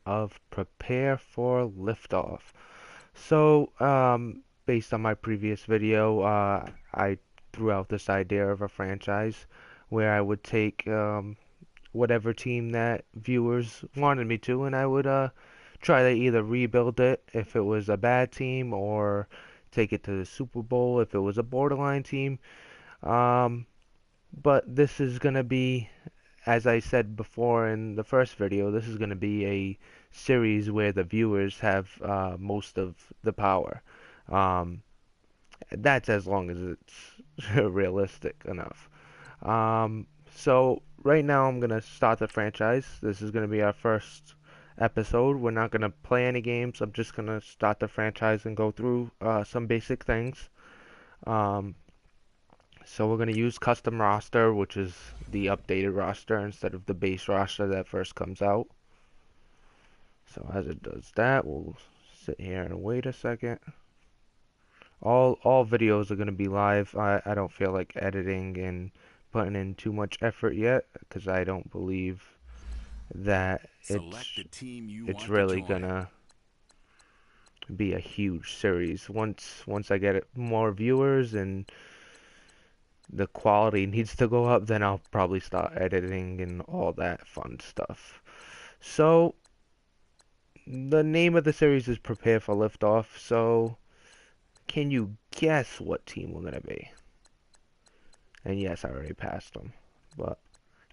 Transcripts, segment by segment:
of Prepare for Liftoff. So, based on my previous video, I threw out this idea of a franchise where I would take whatever team that viewers wanted me to, and I would try to either rebuild it if it was a bad team, or take it to the Super Bowl if it was a borderline team. Um, but this is gonna be, as I said before in the first video, this is going to be a series where the viewers have most of the power. Um, that's as long as it's realistic enough. So right now I'm going to start the franchise. This is going to be our first episode. We're not going to play any games. I'm just going to start the franchise and go through some basic things. Um, so we're going to use custom roster, which is the updated roster instead of the base roster that first comes out. So as it does that, we'll sit here and wait a second. All videos are going to be live. I don't feel like editing and putting in too much effort yet because I don't believe that Select the team you it's want to really join. gonna be a huge series. Once I get more viewers and the quality needs to go up, then I'll probably start editing and all that fun stuff. So the name of the series is Prepare for Liftoff. So can you guess what team we're gonna be? And yes, I already passed them. But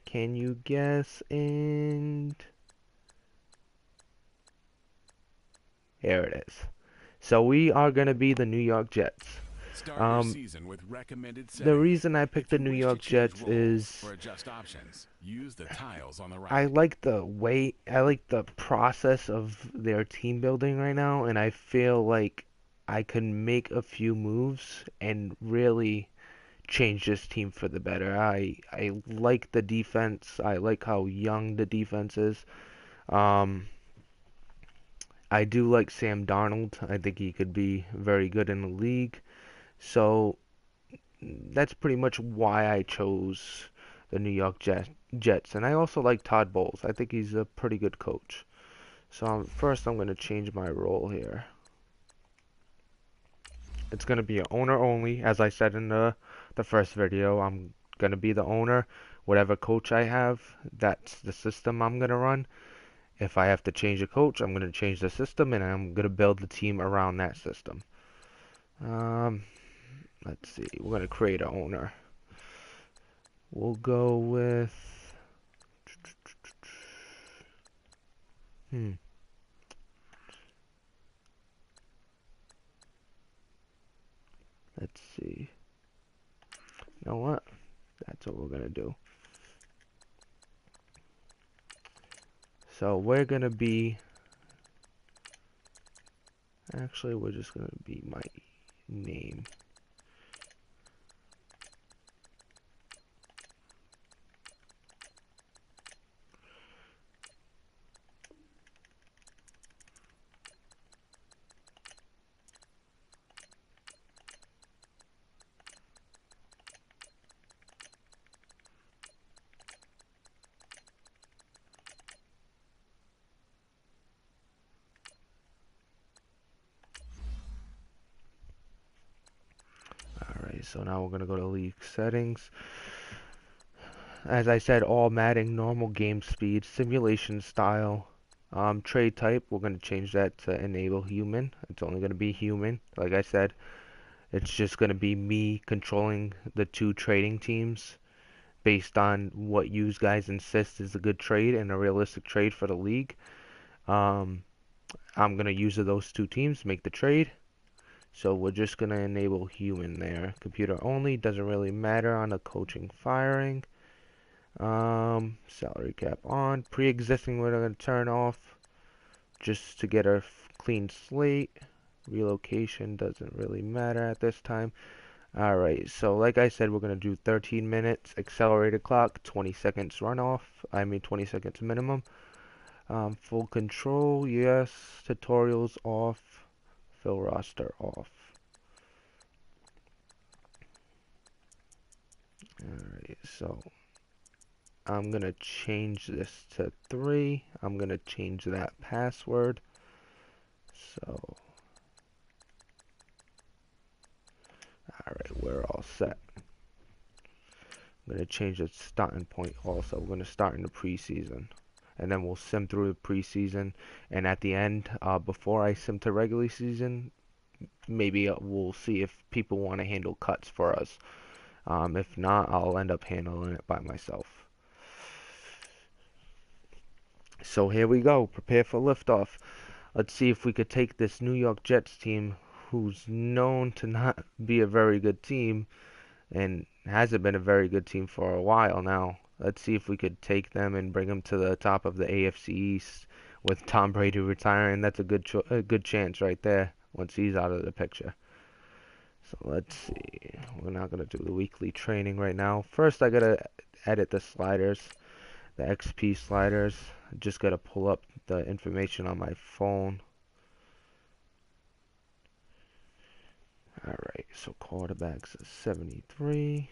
can you guess? And here it is. So we are gonna be the New York Jets. Start your Um, season with recommended the settings. reason I picked If the you New wish to York change Jets roles is or adjust options, use the tiles on the I right. like the way I like the process of their team building right now, and I feel like I can make a few moves and really change this team for the better. I like the defense. I like how young the defense is. Um, I do like Sam Darnold. I think he could be very good in the league. So that's pretty much why I chose the New York Jets. And I also like Todd Bowles. I think he's a pretty good coach. So first I'm going to change my role here. It's going to be an owner only. As I said in the first video, I'm going to be the owner. Whatever coach I have, that's the system I'm going to run. If I have to change a coach, I'm going to change the system, and I'm going to build the team around that system. Um, let's see. We're going to create an owner. We'll go with... Hmm. Let's see. You know what? That's what we're going to do. So we're going to be... Actually, we're just going to be my name. Alright, so now we're going to go to league settings. As I said, all Madden, normal game speed, simulation style, trade type, we're going to change that to enable human. It's only going to be human. Like I said, it's just going to be me controlling the two trading teams based on what you guys insist is a good trade and a realistic trade for the league. Um, I'm going to use those two teams to make the trade. So we're just going to enable human there. Computer only, doesn't really matter on the coaching firing. Salary cap on. Pre-existing we're going to turn off just to get a clean slate. Relocation doesn't really matter at this time. Alright, so like I said, we're going to do 13 minutes, accelerated clock, 20 seconds runoff, 20 seconds minimum. Full control, yes. Tutorials off, fill roster off. Alright, so I'm gonna change this to 3. I'm gonna change that password. So, alright, we're all set. I'm gonna change the starting point also. We're gonna start in the preseason. And then we'll sim through the preseason. And at the end, before I sim to regular season, maybe we'll see if people want to handle cuts for us. If not, I'll end up handling it by myself. So here we go. Prepare for liftoff. Let's see if we could take this New York Jets team, who's known to not be a very good team, and hasn't been a very good team for a while now. Let's see if we could take them and bring them to the top of the AFC East with Tom Brady retiring. That's a good chance right there once he's out of the picture. So let's see. We're not gonna do the weekly training right now. First, I gotta edit the sliders, the XP sliders. Just gotta pull up the information on my phone. Alright, so quarterbacks is 73.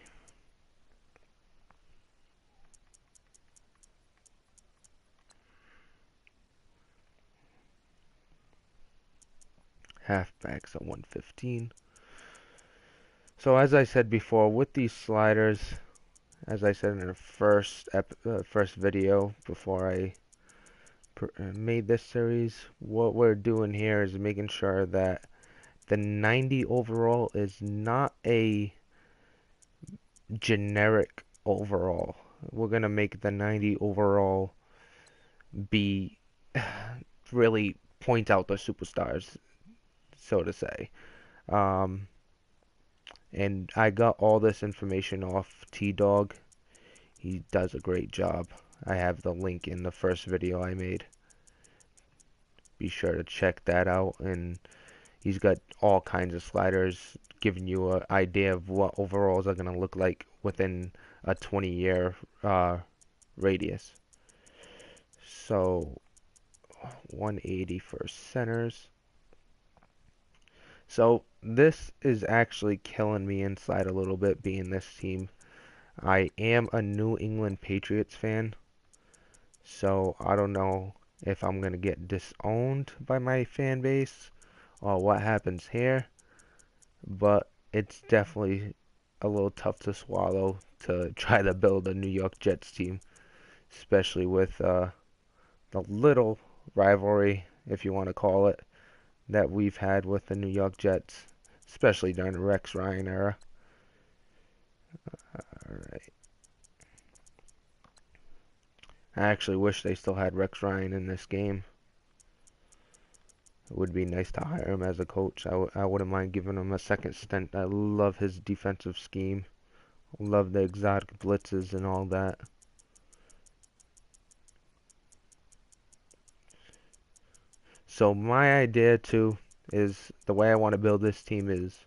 Halfbacks at 115. So as I said before, with these sliders, as I said in the first video before I made this series, what we're doing here is making sure that the 90 overall is not a generic overall. We're gonna make the 90 overall be really point out the superstars, so to say. Um, and I got all this information off T-Dog. He does a great job. I have the link in the first video I made. Be sure to check that out. And he's got all kinds of sliders giving you an idea of what overalls are going to look like within a 20-year radius. So 180 for centers. So this is actually killing me inside a little bit being this team. I am a New England Patriots fan, so I don't know if I'm gonna get disowned by my fan base or what happens here, but it's definitely a little tough to swallow to try to build a New York Jets team, especially with the little rivalry, if you want to call it, that we've had with the New York Jets, especially during the Rex Ryan era. Alright. I actually wish they still had Rex Ryan in this game. It would be nice to hire him as a coach. I wouldn't mind giving him a second stint. I love his defensive scheme. Love the exotic blitzes and all that. So my idea too is the way I want to build this team is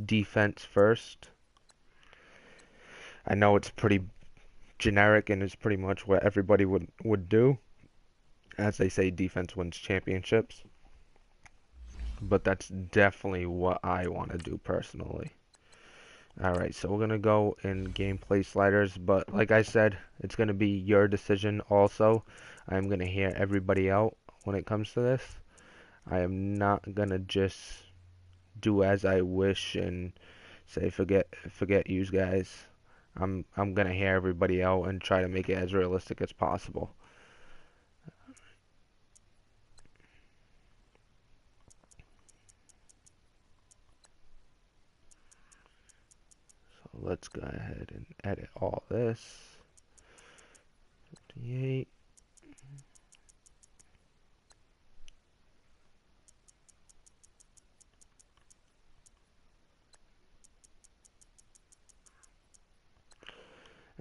defense first. I know it's pretty generic and is pretty much what everybody would do. As they say, defense wins championships. But that's definitely what I want to do personally. Alright, so we're going to go in gameplay sliders, but like I said, it's going to be your decision also. I'm going to hear everybody out when it comes to this. I am not going to just do as I wish and say forget you guys. I'm going to hear everybody out and try to make it as realistic as possible. So let's go ahead and edit all this. 58.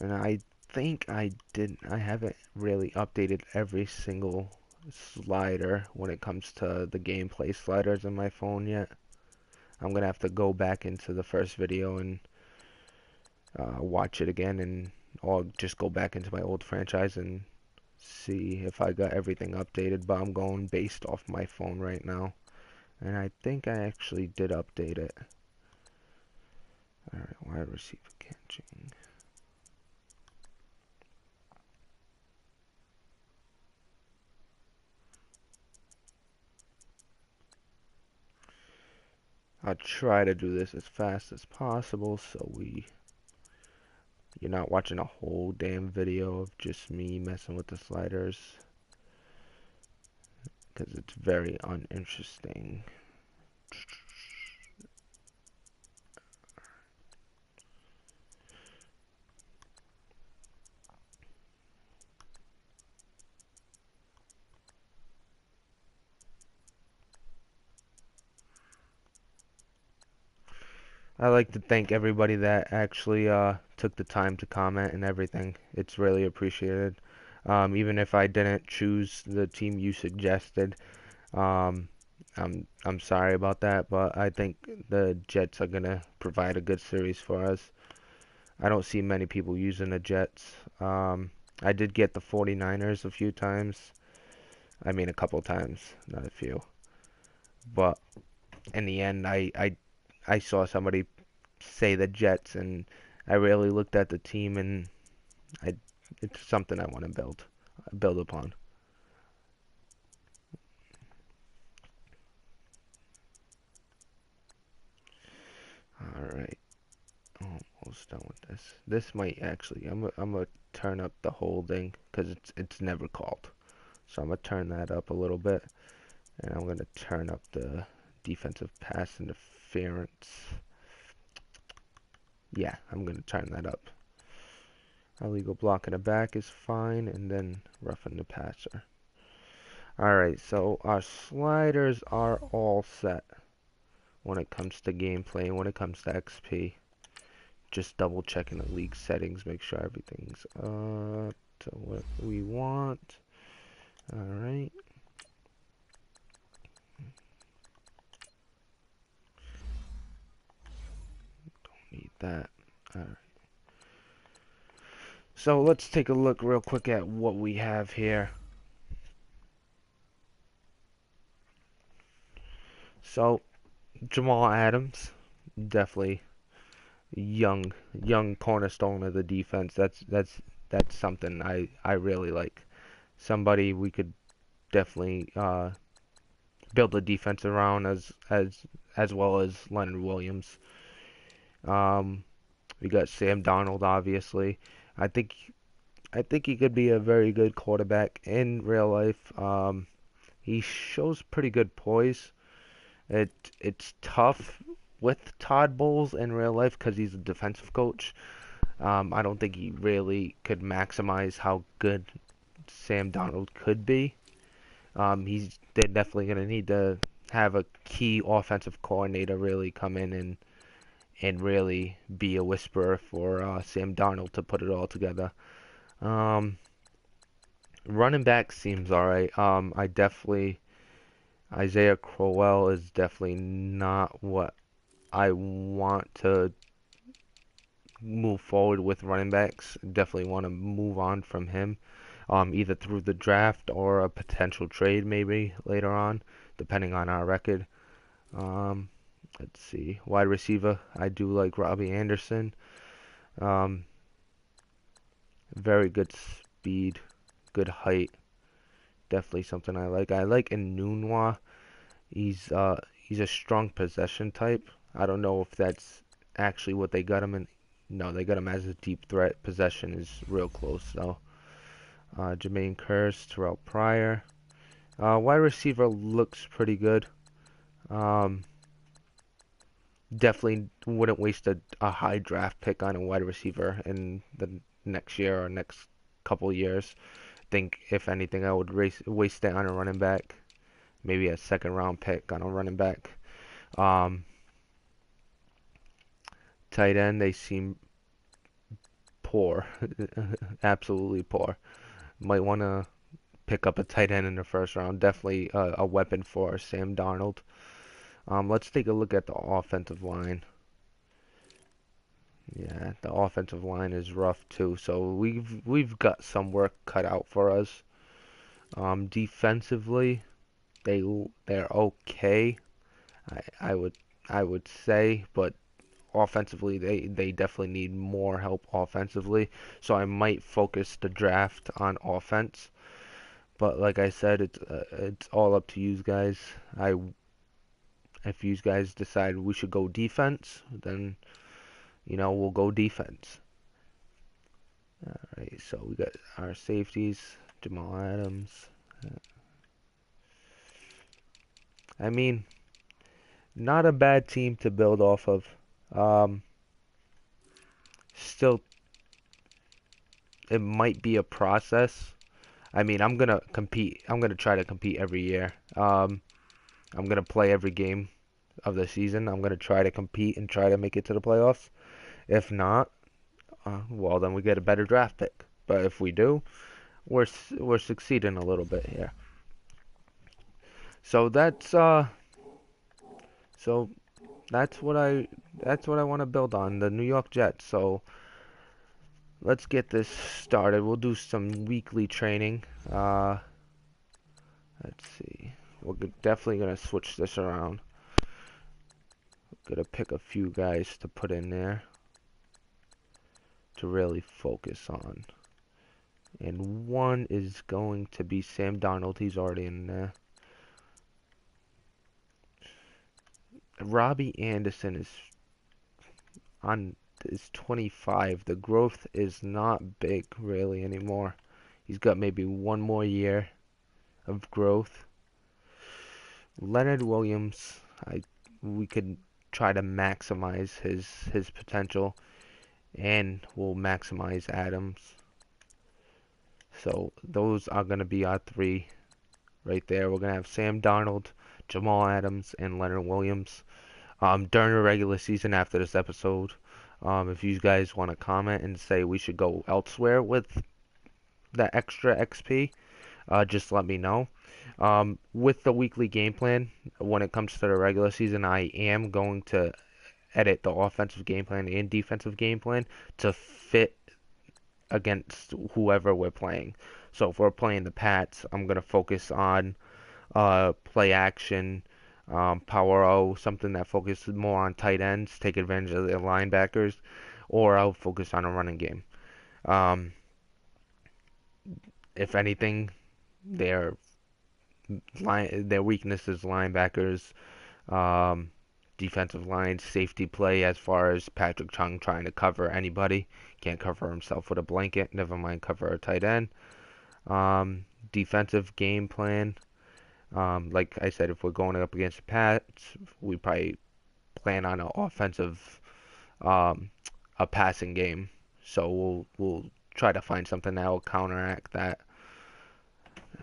And I think I haven't really updated every single slider when it comes to the gameplay sliders in my phone yet. I'm gonna have to go back into the first video and watch it again, and or just go back into my old franchise and see if I got everything updated. But I'm going based off my phone right now, and I think I actually did update it. Alright, wide receiver catching. I'll try to do this as fast as possible so you're not watching a whole damn video of just me messing with the sliders, because it's very uninteresting. I like to thank everybody that actually took the time to comment and everything. It's really appreciated. Even if I didn't choose the team you suggested, um, I'm sorry about that, but I think the Jets are gonna provide a good series for us. I don't see many people using the Jets. I did get the 49ers a few times. I mean, a couple times, not a few. But in the end, I saw somebody say the Jets, and I really looked at the team, and I it's something I want to build upon. All right, almost done with this. This might actually, I'm gonna turn up the holding because it's never called. So I'm gonna turn that up a little bit, and I'm gonna turn up the defensive pass interference. Yeah, I'm gonna turn that up. Illegal block in the back is fine, and then roughing the passer. Alright, so our sliders are all set when it comes to gameplay, when it comes to XP. Just double checking the league settings, make sure everything's up to what we want. Alright. Need that. Alright. So let's take a look real quick at what we have here. So Jamal Adams, definitely young cornerstone of the defense. That's something I really like. Somebody we could definitely build a defense around as well as Leonard Williams. Um, we got Sam Darnold, obviously. I think I think he could be a very good quarterback in real life. He shows pretty good poise. It's tough with Todd Bowles in real life because he's a defensive coach. I don't think he really could maximize how good Sam Darnold could be. They're definitely gonna need to have a key offensive coordinator really come in and really be a whisperer for Sam Darnold to put it all together. Um, Running back seems alright. I definitely Isaiah Crowell is definitely not what I want to move forward with running backs. Definitely want to move on from him, either through the draft or a potential trade maybe later on, depending on our record. Um, let's see, wide receiver. I do like Robbie Anderson. Um, Very good speed, good height. Definitely something I like. I like Enunwa. He's a strong possession type. I don't know if that's actually what they got him in. No, they got him as a deep threat. Possession is real close though. Jermaine Kearse, Terrell Pryor. Wide receiver looks pretty good. Um, Definitely wouldn't waste a high draft pick on a wide receiver in the next year or next couple years. Think if anything, I would waste it on a running back. Maybe a second round pick on a running back. Um, Tight end, they seem poor, absolutely poor. Might want to pick up a tight end in the first round. Definitely a weapon for Sam Darnold. Let's take a look at the offensive line. Yeah, the offensive line is rough too. So we've got some work cut out for us. Defensively, they're okay. I would I would say, but offensively they definitely need more help offensively. So I might focus the draft on offense. But like I said, it's all up to you guys. If you guys decide we should go defense, then we'll go defense. All right, so we got our safeties, Jamal Adams. I mean, not a bad team to build off of. Um, Still, it might be a process. I mean, I'm gonna compete. I'm gonna try to compete every year. I'm gonna play every game of the season. I'm gonna try to compete and try to make it to the playoffs. If not, well, then we get a better draft pick. But if we do, we're succeeding a little bit here. So so that's what I want to build on, the New York Jets. So let's get this started. We'll do some weekly training. Let's see. We're definitely gonna switch this around. Gonna pick a few guys to put in there to really focus on. And one is going to be Sam Darnold. He's already in there. Robbie Anderson is 25. The growth is not big really anymore. He's got maybe one more year of growth. Leonard Williams, we could try to maximize his potential, and we'll maximize Adams. So those are going to be our three right there. We're going to have Sam Darnold, Jamal Adams, and Leonard Williams. During the regular season after this episode, if you guys want to comment and say we should go elsewhere with the extra XP, just let me know. With the weekly game plan, when it comes to the regular season, I am going to edit the offensive game plan and defensive game plan to fit against whoever we're playing. So if we're playing the Pats, I'm going to focus on play action, power O, something that focuses more on tight ends, take advantage of their linebackers, or I'll focus on a running game. Um, if anything, their their weakness is linebackers, um, defensive line, safety play as far as Patrick Chung trying to cover anybody. Can't cover himself with a blanket, never mind cover a tight end. Defensive game plan. Like I said, if we're going up against the Pats, we probably plan on an offensive, um, a passing game. So we'll try to find something that will counteract that.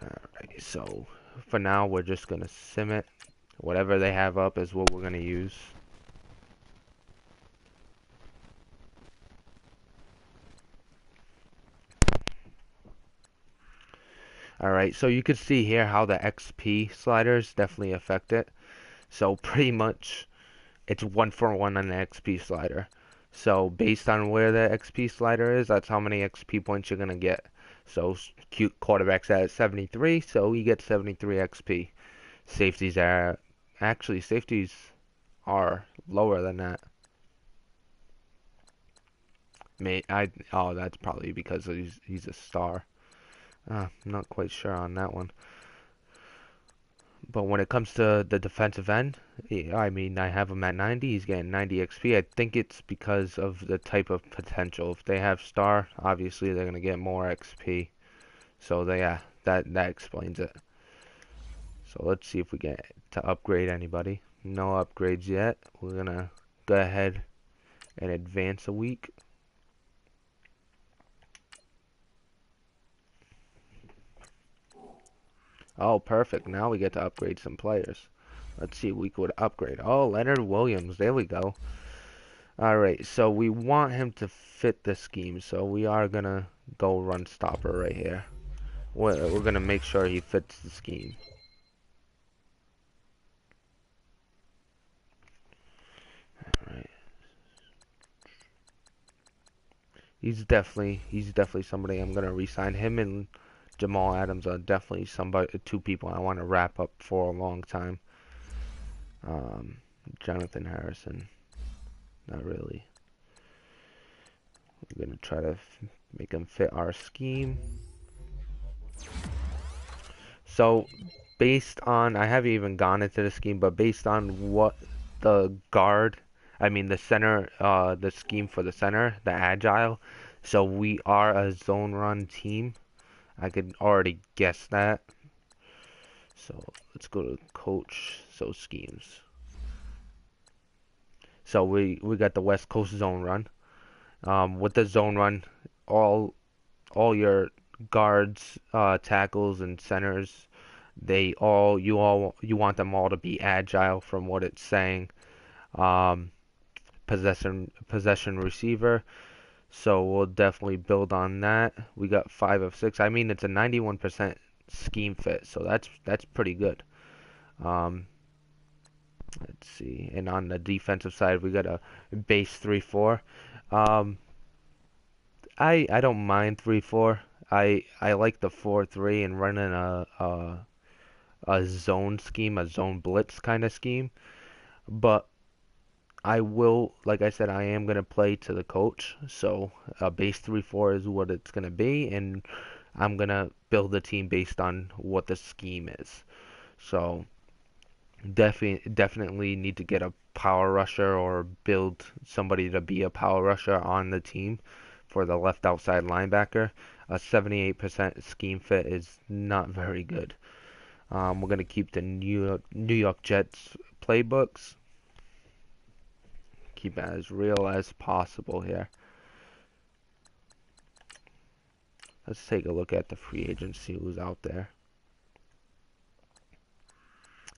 Alright, so for now we're just gonna sim it. Whatever they have up is what we're gonna use. Alright, so you can see here how the XP sliders definitely affect it. So pretty much it's 1-for-1 on the XP slider. So based on where the XP slider is, that's how many XP points you're gonna get. So cute quarterback's at 73, so he gets 73 XP. Safeties are lower than that. Oh, that's probably because he's a star. I'm not quite sure on that one. But when it comes to the defensive end, I mean, I have him at 90. He's getting 90 XP. I think it's because of the type of potential. If they have star, obviously they're gonna get more XP. So yeah, that explains it. So let's see if we get to upgrade anybody. No upgrades yet. We're gonna go ahead and advance a week. Oh, perfect. Now we get to upgrade some players. Let's see if we could upgrade. Oh, Leonard Williams. There we go. Alright, so we want him to fit the scheme. So we are going to go run stopper right here. We're going to make sure he fits the scheme. Alright. He's definitely somebody I'm going to re-sign. Him and Jamal Adams are definitely two people I want to wrap up for a long time. Jonathan Harrison, not really. We're gonna try to make him fit our scheme. So based on, I haven't even gone into the scheme, but based on what the guard, I mean the center, the scheme for the center, the agile. So we are a zone run team. I could already guess that. So let's go to coach. So schemes. So we got the West Coast zone run. With the zone run, all all your guards, tackles, and centers, you want them all to be agile from what it's saying. Um, possession receiver. So we'll definitely build on that. We got 5 of 6. I mean, it's a 91% scheme fit, so that's pretty good. Um, let's see. And on the defensive side, we got a base 3-4. Um, I don't mind 3-4. I like the 4-3 and running a zone scheme, a zone blitz kind of scheme. But I will, like I said, I am gonna play to the coach. So base 3-4 is what it's gonna be, and I'm gonna build a team based on what the scheme is. So definitely need to get a power rusher or build somebody to be a power rusher on the team for the left outside linebacker. A 78% scheme fit is not very good. We're gonna keep the New York Jets playbooks. Keep it as real as possible here. Let's take a look at the free agency who's out there.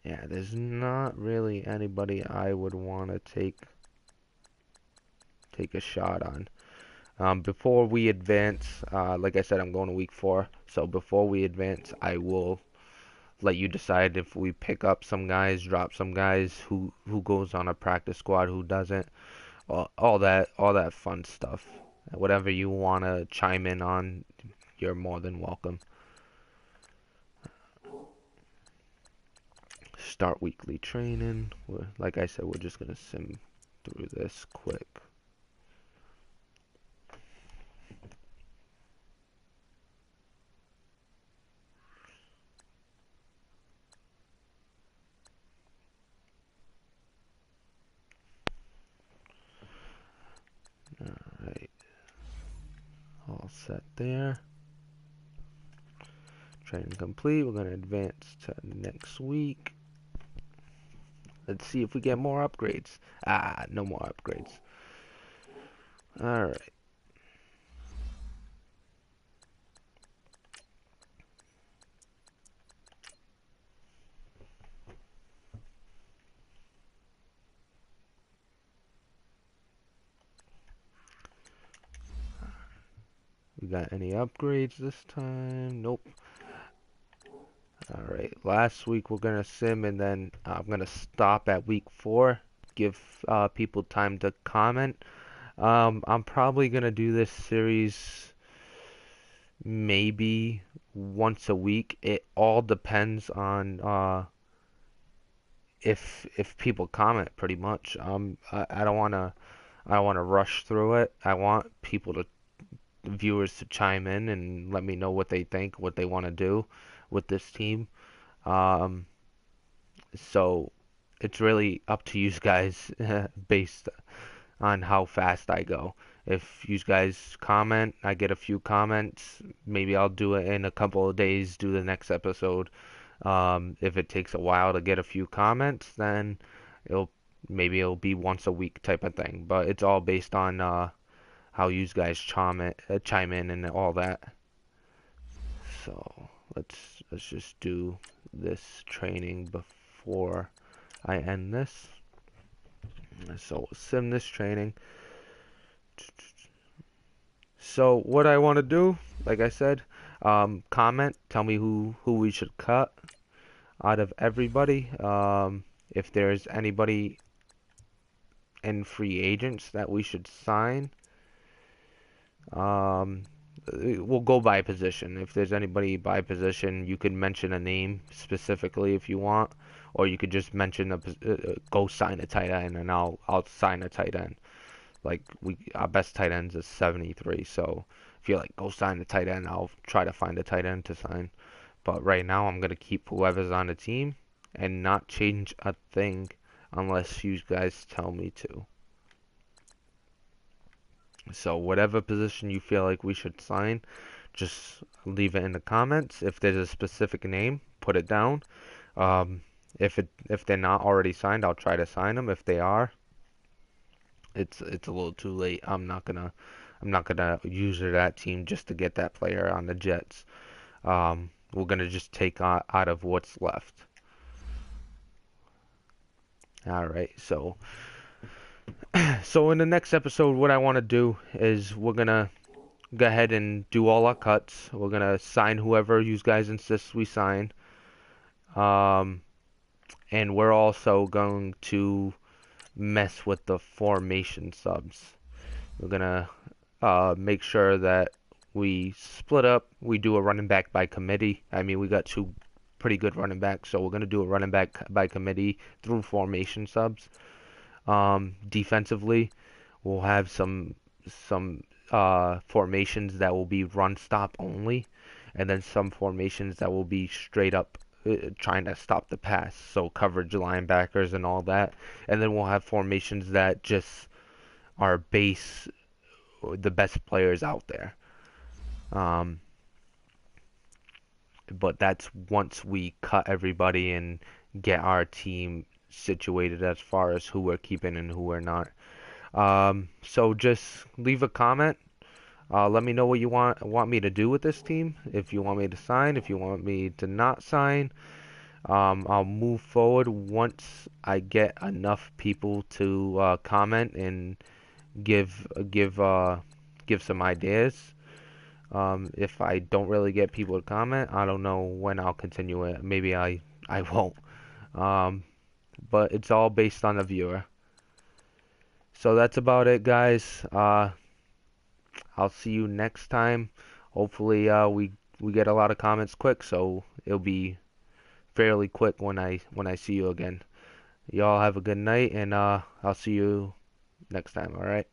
Yeah, there's not really anybody I would want to take a shot on. Before we advance, like I said, I'm going to week 4. So before we advance, I will let you decide if we pick up some guys, drop some guys, who goes on a practice squad, who doesn't, all that fun stuff. Whatever you want to chime in on, you're more than welcome. Start weekly training. Like I said, we're just gonna sim through this quick. Alright, all set there. Training complete. We're gonna advance to next week. Let's see if we get more upgrades. Ah, no more upgrades. Alright. We got any upgrades this time? Nope. Alright, last week we're gonna sim and then I'm gonna stop at week 4. Give people time to comment. I'm probably gonna do this series maybe once a week. It all depends on if people comment pretty much. I don't wanna rush through it. I want people to viewers to chime in and let me know what they think, what they want to do with this team. Um, so it's really up to you guys based on how fast I go. If you guys comment, I get a few comments, maybe I'll do it in a couple of days, do the next episode. If it takes a while to get a few comments, then it'll it'll be once a week type of thing. But it's all based on how you guys chime in and all that. So let's just do this training before I end this. So sim this training. So what I want to do, like I said, comment, tell me who we should cut out of everybody. If there's anybody in free agents that we should sign. Um, we'll go by position. If there's anybody by position, you could mention a name specifically if you want, or you could just mention go sign a tight end, and I'll sign a tight end. Like our best tight ends is 73, so if you're like go sign a tight end, I'll try to find a tight end to sign. But right now, I'm gonna keep whoever's on the team and not change a thing unless you guys tell me to. So whatever position you feel like we should sign, just leave it in the comments. If there's a specific name, put it down. Um, if they're not already signed, I'll try to sign them. If they are, it's a little too late. I'm not gonna use that team just to get that player on the Jets. We're gonna just take out of what's left. All right, so in the next episode, what I want to do is we're gonna go ahead and do all our cuts. We're gonna sign whoever you guys insist we sign. Um, and we're also going to mess with the formation subs. We're gonna make sure that we split up. We do a running back by committee. I mean, we got two pretty good running backs, so we're gonna do a running back by committee through formation subs. Defensively, we'll have some formations that will be run stop only, and then some formations that will be straight up trying to stop the pass, so coverage linebackers and all that. And then we'll have formations that just are base the best players out there. Um, but that's once we cut everybody and get our team situated as far as who we're keeping and who we're not. So just leave a comment. Let me know what you want me to do with this team. If you want me to sign, if you want me to not sign. I'll move forward once I get enough people to comment and give give uh, give some ideas. If I don't really get people to comment, I don't know when I'll continue it. Maybe I won't. Um, but it's all based on the viewer. So that's about it, guys. I'll see you next time. Hopefully, we get a lot of comments quick, so it'll be fairly quick when I see you again. Y'all have a good night, and I'll see you next time. All right.